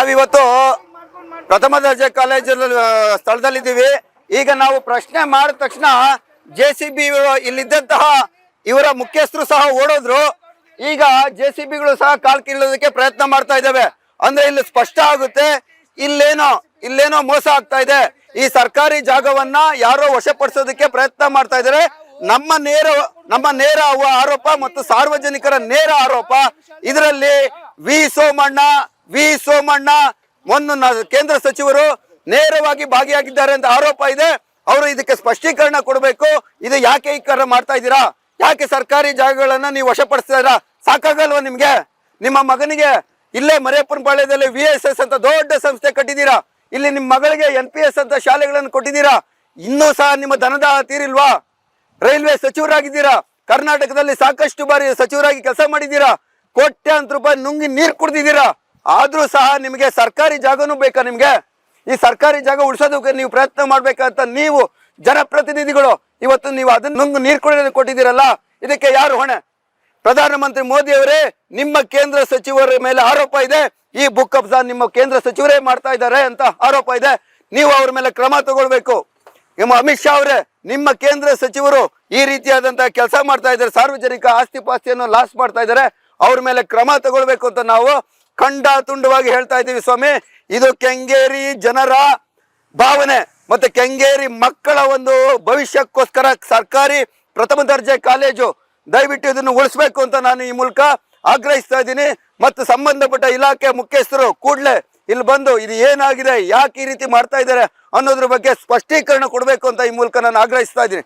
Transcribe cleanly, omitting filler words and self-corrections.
ನಾವಿವತ್ತು ಪ್ರಥಮ ದರ್ಜೆ ಕಾಲೇಜಲ್ಲಿ ಸ್ಥಳದಲ್ಲಿದ್ದೀವಿ. ಈಗ ನಾವು ಪ್ರಶ್ನೆ ಮಾಡಿದ ತಕ್ಷಣ JCB ಇಲ್ಲಿದ್ದಂತಹ ಇವರ ಮುಖ್ಯಸ್ಥರು ಸಹ ಓಡೋದ್ರು. ಈಗ JCBಗಳು ಸಹ ಕಾಲ್ ಕೀಳೋದಕ್ಕೆ ಪ್ರಯತ್ನ ಮಾಡ್ತಾ ಇದ್ದಾವೆ. ಅಂದ್ರೆ ಇಲ್ಲಿ ಸ್ಪಷ್ಟ ಆಗುತ್ತೆ ಇಲ್ಲೇನೋ ಮೋಸ ಆಗ್ತಾ ಇದೆ. ಈ ಸರ್ಕಾರಿ ಜಾಗವನ್ನ ಯಾರೋ ವಶಪಡಿಸೋದಕ್ಕೆ ಪ್ರಯತ್ನ ಮಾಡ್ತಾ ಇದ್ದಾರೆ. ನಮ್ಮ ನೇರ ಆರೋಪ ಮತ್ತು ಸಾರ್ವಜನಿಕರ ನೇರ ಆರೋಪ. ಇದರಲ್ಲಿ ವಿ ಸೋಮಣ್ಣ ಒಂದು ಕೇಂದ್ರ ಸಚಿವರು ನೇರವಾಗಿ ಭಾಗಿಯಾಗಿದ್ದಾರೆ ಅಂತ ಆರೋಪ ಇದೆ. ಅವರು ಇದಕ್ಕೆ ಸ್ಪಷ್ಟೀಕರಣ ಕೊಡಬೇಕು. ಇದು ಯಾಕೆ ಈ ಕಾರ ಮಾಡ್ತಾ ಇದ್ದೀರಾ? ಯಾಕೆ ಸರ್ಕಾರಿ ಜಾಗಗಳನ್ನ ನೀವು ವಶಪಡಿಸ್ತಾ ಇದ್ದೀರಾ? ಸಾಕಾಗಲ್ವಾ ನಿಮ್ಗೆ? ನಿಮ್ಮ ಮಗನಿಗೆ ಇಲ್ಲೇ ಮರಿಯಪ್ಪನ ಪಾಳ್ಯದಲ್ಲಿ VSS ಅಂತ ದೊಡ್ಡ ಸಂಸ್ಥೆ ಕಟ್ಟಿದ್ದೀರಾ. ಇಲ್ಲಿ ನಿಮ್ಮ ಮಗಳಿಗೆ NPS ಅಂತ ಶಾಲೆಗಳನ್ನು ಕೊಟ್ಟಿದ್ದೀರಾ. ಇನ್ನೂ ಸಹ ನಿಮ್ಮ ದನದ ತೀರಿಲ್ವಾ? ರೈಲ್ವೆ ಸಚಿವರಾಗಿದ್ದೀರಾ. ಕರ್ನಾಟಕದಲ್ಲಿ ಸಾಕಷ್ಟು ಬಾರಿ ಸಚಿವರಾಗಿ ಕೆಲಸ ಮಾಡಿದ್ದೀರಾ. ಕೋಟ್ಯಾಂತರ ರೂಪಾಯಿ ನುಂಗಿ ನೀರು ಕುಡ್ದಿದ್ದೀರಾ. ಆದ್ರೂ ಸಹ ನಿಮಗೆ ಸರ್ಕಾರಿ ಜಾಗನೂ ಬೇಕಾ? ನಿಮ್ಗೆ ಈ ಸರ್ಕಾರಿ ಜಾಗ ಉಳಿಸೋದಕ್ಕೆ ನೀವು ಪ್ರಯತ್ನ ಮಾಡ್ಬೇಕಂತ ನೀವು ಜನಪ್ರತಿನಿಧಿಗಳು ಇವತ್ತು ನೀವು ಅದನ್ನ ನುಂಗು ನೀರು ಕುಡಿಯೋದಕ್ಕೆ ಕೊಟ್ಟಿದ್ದೀರಲ್ಲ, ಇದಕ್ಕೆ ಯಾರು ಹೊಣೆ? ಪ್ರಧಾನಮಂತ್ರಿ ಮೋದಿ ಅವರೇ, ನಿಮ್ಮ ಕೇಂದ್ರ ಸಚಿವರ ಮೇಲೆ ಆರೋಪ ಇದೆ. ಈ ಬುಕ್ ಕಬ್ಜಾ ನಿಮ್ಮ ಕೇಂದ್ರ ಸಚಿವರೇ ಮಾಡ್ತಾ ಇದ್ದಾರೆ ಅಂತ ಆರೋಪ ಇದೆ. ನೀವು ಅವ್ರ ಮೇಲೆ ಕ್ರಮ ತಗೊಳ್ಬೇಕು. ನಿಮ್ಮ ಅಮಿತ್ ಶಾ ಅವರೇ, ನಿಮ್ಮ ಕೇಂದ್ರ ಸಚಿವರು ಈ ರೀತಿಯಾದಂತಹ ಕೆಲಸ ಮಾಡ್ತಾ ಇದ್ದಾರೆ, ಸಾರ್ವಜನಿಕ ಆಸ್ತಿ ಪಾಸ್ತಿಯನ್ನು ಲಾಸ್ ಮಾಡ್ತಾ ಇದ್ದಾರೆ. ಅವ್ರ ಮೇಲೆ ಕ್ರಮ ತಗೊಳ್ಬೇಕು ಅಂತ ನಾವು ಖಂಡ ತುಂಡವಾಗಿ ಹೇಳ್ತಾ ಇದ್ದೀವಿ ಸ್ವಾಮಿ. ಇದು ಕೆಂಗೇರಿ ಜನರ ಭಾವನೆ ಮತ್ತೆ ಕೆಂಗೇರಿ ಮಕ್ಕಳ ಒಂದು ಭವಿಷ್ಯಕ್ಕೋಸ್ಕರ ಸರ್ಕಾರಿ ಪ್ರಥಮ ದರ್ಜೆ ಕಾಲೇಜು. ದಯವಿಟ್ಟು ಇದನ್ನು ಉಳಿಸ್ಬೇಕು ಅಂತ ನಾನು ಈ ಮೂಲಕ ಆಗ್ರಹಿಸ್ತಾ ಇದ್ದೀನಿ. ಮತ್ತು ಸಂಬಂಧಪಟ್ಟ ಇಲಾಖೆ ಮುಖ್ಯಸ್ಥರು ಕೂಡಲೇ ಇಲ್ಲಿ ಬಂದು ಇದು ಏನಾಗಿದೆ, ಯಾಕೆ ಈ ರೀತಿ ಮಾಡ್ತಾ ಇದ್ದಾರೆ ಅನ್ನೋದ್ರ ಬಗ್ಗೆ ಸ್ಪಷ್ಟೀಕರಣ ಕೊಡಬೇಕು ಅಂತ ಈ ಮೂಲಕ ನಾನು ಆಗ್ರಹಿಸ್ತಾ ಇದ್ದೀನಿ.